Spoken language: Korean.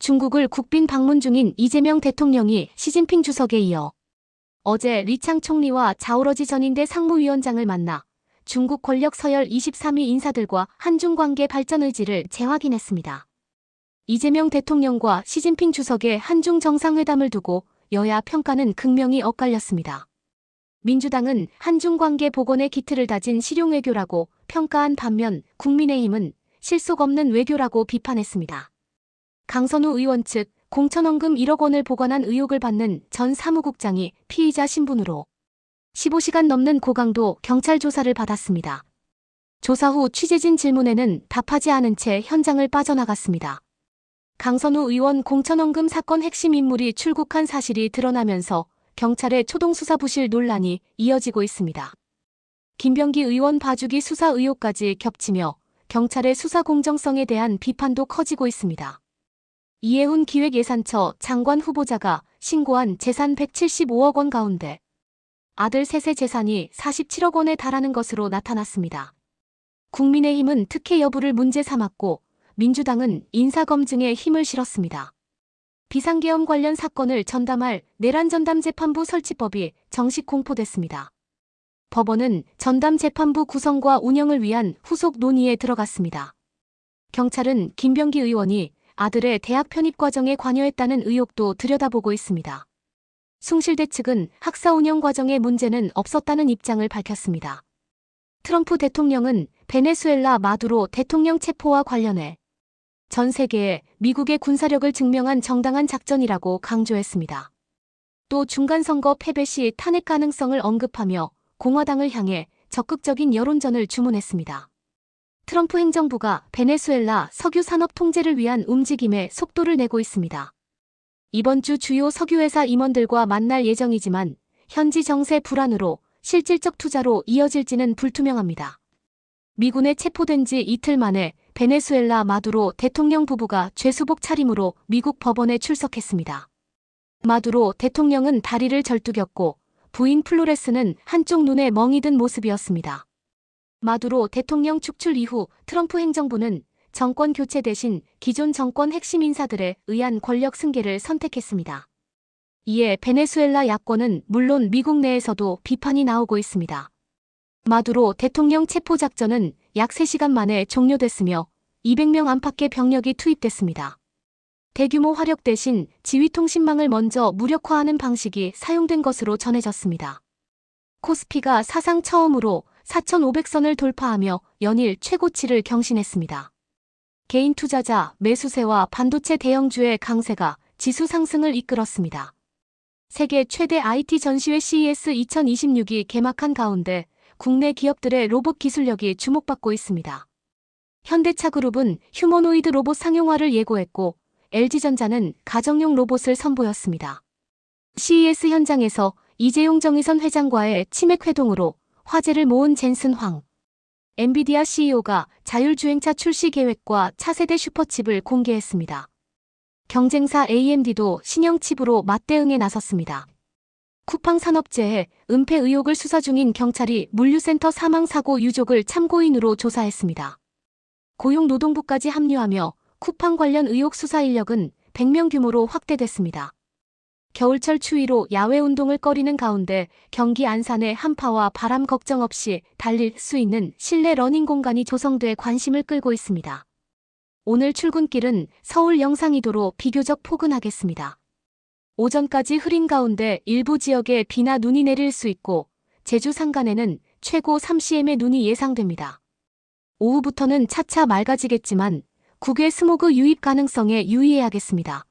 중국을 국빈 방문 중인 이재명 대통령이 시진핑 주석에 이어 어제 리창 총리와 자오러지 전인대 상무위원장을 만나 중국 권력 서열 23위 인사들과 한중 관계 발전 의지를 재확인했습니다. 이재명 대통령과 시진핑 주석의 한중 정상회담을 두고 여야 평가는 극명히 엇갈렸습니다. 민주당은 한중 관계 복원의 기틀을 다진 실용외교라고 평가한 반면 국민의힘은 실속 없는 외교라고 비판했습니다. 강선우 의원 측 공천원금 1억 원을 보관한 의혹을 받는 전 사무국장이 피의자 신분으로 15시간 넘는 고강도 경찰 조사를 받았습니다. 조사 후 취재진 질문에는 답하지 않은 채 현장을 빠져나갔습니다. 강선우 의원 공천원금 사건 핵심 인물이 출국한 사실이 드러나면서 경찰의 초동수사 부실 논란이 이어지고 있습니다. 김병기 의원 봐주기 수사 의혹까지 겹치며 경찰의 수사 공정성에 대한 비판도 커지고 있습니다. 이해훈 기획예산처 장관 후보자가 신고한 재산 175억 원 가운데 아들 셋의 재산이 47억 원에 달하는 것으로 나타났습니다. 국민의힘은 특혜 여부를 문제 삼았고 민주당은 인사검증에 힘을 실었습니다. 비상계엄 관련 사건을 전담할 내란전담재판부 설치법이 정식 공포됐습니다. 법원은 전담재판부 구성과 운영을 위한 후속 논의에 들어갔습니다. 경찰은 김병기 의원이 아들의 대학 편입 과정에 관여했다는 의혹도 들여다보고 있습니다. 숭실대 측은 학사 운영 과정에 문제는 없었다는 입장을 밝혔습니다. 트럼프 대통령은 베네수엘라 마두로 대통령 체포와 관련해 전 세계에 미국의 군사력을 증명한 정당한 작전이라고 강조했습니다. 또 중간선거 패배 시 탄핵 가능성을 언급하며 공화당을 향해 적극적인 여론전을 주문했습니다. 트럼프 행정부가 베네수엘라 석유 산업 통제를 위한 움직임에 속도를 내고 있습니다. 이번 주 주요 석유회사 임원들과 만날 예정이지만 현지 정세 불안으로 실질적 투자로 이어질지는 불투명합니다. 미군에 체포된 지 이틀 만에 베네수엘라 마두로 대통령 부부가 죄수복 차림으로 미국 법원에 출석했습니다. 마두로 대통령은 다리를 절뚝였고 부인 플로레스는 한쪽 눈에 멍이 든 모습이었습니다. 마두로 대통령 축출 이후 트럼프 행정부는 정권 교체 대신 기존 정권 핵심 인사들에 의한 권력 승계를 선택했습니다. 이에 베네수엘라 야권은 물론 미국 내에서도 비판이 나오고 있습니다. 마두로 대통령 체포 작전은 약 3시간 만에 종료됐으며 200명 안팎의 병력이 투입됐습니다. 대규모 화력 대신 지휘통신망을 먼저 무력화하는 방식이 사용된 것으로 전해졌습니다. 코스피가 사상 처음으로 4,500선을 돌파하며 연일 최고치를 경신했습니다. 개인 투자자, 매수세와 반도체 대형주의 강세가 지수 상승을 이끌었습니다. 세계 최대 IT 전시회 CES 2026이 개막한 가운데 국내 기업들의 로봇 기술력이 주목받고 있습니다. 현대차그룹은 휴머노이드 로봇 상용화를 예고했고 LG전자는 가정용 로봇을 선보였습니다. CES 현장에서 이재용 정의선 회장과의 치맥 회동으로 화제를 모은 젠슨 황. 엔비디아 CEO가 자율주행차 출시 계획과 차세대 슈퍼칩을 공개했습니다. 경쟁사 AMD도 신형 칩으로 맞대응에 나섰습니다. 쿠팡 산업재해 은폐 의혹을 수사 중인 경찰이 물류센터 사망사고 유족을 참고인으로 조사했습니다. 고용노동부까지 합류하며 쿠팡 관련 의혹 수사 인력은 100명 규모로 확대됐습니다. 겨울철 추위로 야외 운동을 꺼리는 가운데 경기 안산의 한파와 바람 걱정 없이 달릴 수 있는 실내 러닝 공간이 조성돼 관심을 끌고 있습니다. 오늘 출근길은 서울 영상이도로 비교적 포근하겠습니다. 오전까지 흐린 가운데 일부 지역에 비나 눈이 내릴 수 있고 제주 산간에는 최고 3cm의 눈이 예상됩니다. 오후부터는 차차 맑아지겠지만 국외 스모그 유입 가능성에 유의해야겠습니다.